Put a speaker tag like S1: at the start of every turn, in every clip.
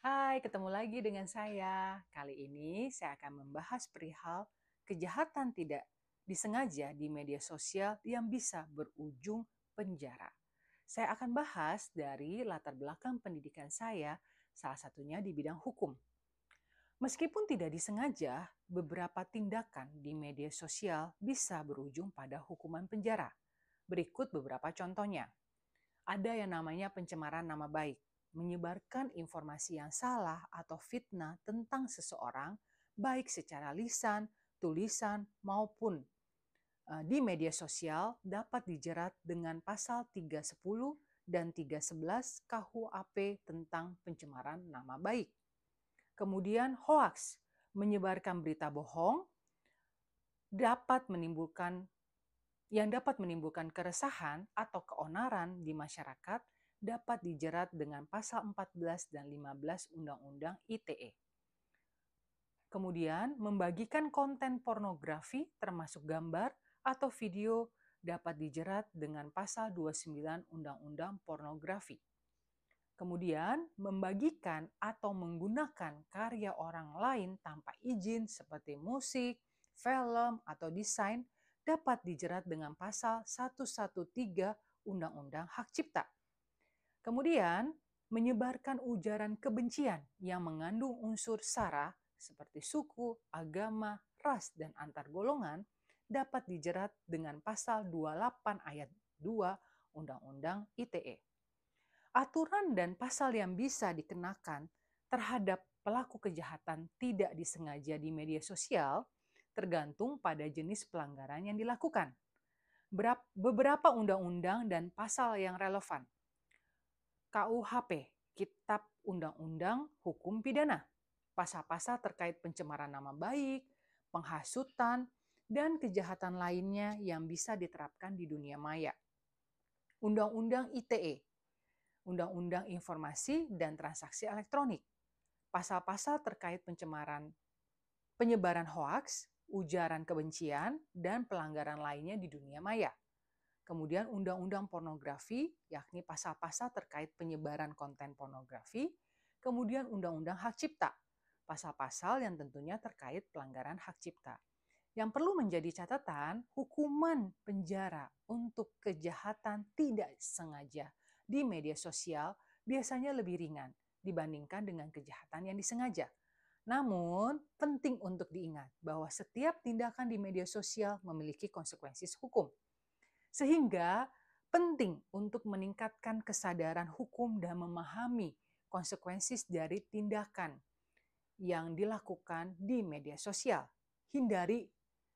S1: Hai, ketemu lagi dengan saya. Kali ini saya akan membahas perihal kejahatan tidak disengaja di media sosial yang bisa berujung penjara. Saya akan bahas dari latar belakang pendidikan saya, salah satunya di bidang hukum. Meskipun tidak disengaja, beberapa tindakan di media sosial bisa berujung pada hukuman penjara. Berikut beberapa contohnya. Ada yang namanya pencemaran nama baik, menyebarkan informasi yang salah atau fitnah tentang seseorang, baik secara lisan, tulisan, maupun di media sosial dapat dijerat dengan pasal 310 dan 311 KUHP tentang pencemaran nama baik. Kemudian hoaks, menyebarkan berita bohong dapat menimbulkan keresahan atau keonaran di masyarakat dapat dijerat dengan pasal 14 dan 15 Undang-Undang ITE. Kemudian, membagikan konten pornografi termasuk gambar atau video dapat dijerat dengan pasal 29 Undang-Undang Pornografi. Kemudian, membagikan atau menggunakan karya orang lain tanpa izin seperti musik, film, atau desain dapat dijerat dengan pasal 113 Undang-Undang Hak Cipta. Kemudian, menyebarkan ujaran kebencian yang mengandung unsur sara seperti suku, agama, ras, dan antar golongan dapat dijerat dengan pasal 28 ayat 2 Undang-Undang ITE. Aturan dan pasal yang bisa dikenakan terhadap pelaku kejahatan tidak disengaja di media sosial tergantung pada jenis pelanggaran yang dilakukan. Beberapa undang-undang dan pasal yang relevan. KUHP, Kitab Undang-Undang Hukum Pidana. Pasal-pasal terkait pencemaran nama baik, penghasutan, dan kejahatan lainnya yang bisa diterapkan di dunia maya. Undang-Undang ITE, Undang-Undang Informasi dan Transaksi Elektronik. Pasal-pasal terkait penyebaran hoaks, ujaran kebencian, dan pelanggaran lainnya di dunia maya. Kemudian Undang-Undang Pornografi, yakni pasal-pasal terkait penyebaran konten pornografi. Kemudian Undang-Undang Hak Cipta, pasal-pasal yang tentunya terkait pelanggaran hak cipta. Yang perlu menjadi catatan, hukuman penjara untuk kejahatan tidak sengaja di media sosial biasanya lebih ringan dibandingkan dengan kejahatan yang disengaja. Namun, penting untuk diingat bahwa setiap tindakan di media sosial memiliki konsekuensi hukum. Sehingga penting untuk meningkatkan kesadaran hukum dan memahami konsekuensi dari tindakan yang dilakukan di media sosial. Hindari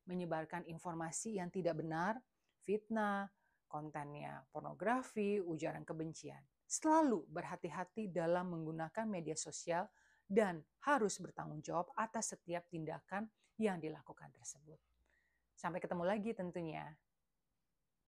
S1: menyebarkan informasi yang tidak benar, fitnah, kontennya pornografi, ujaran kebencian. Selalu berhati-hati dalam menggunakan media sosial dan harus bertanggung jawab atas setiap tindakan yang dilakukan tersebut. Sampai ketemu lagi tentunya.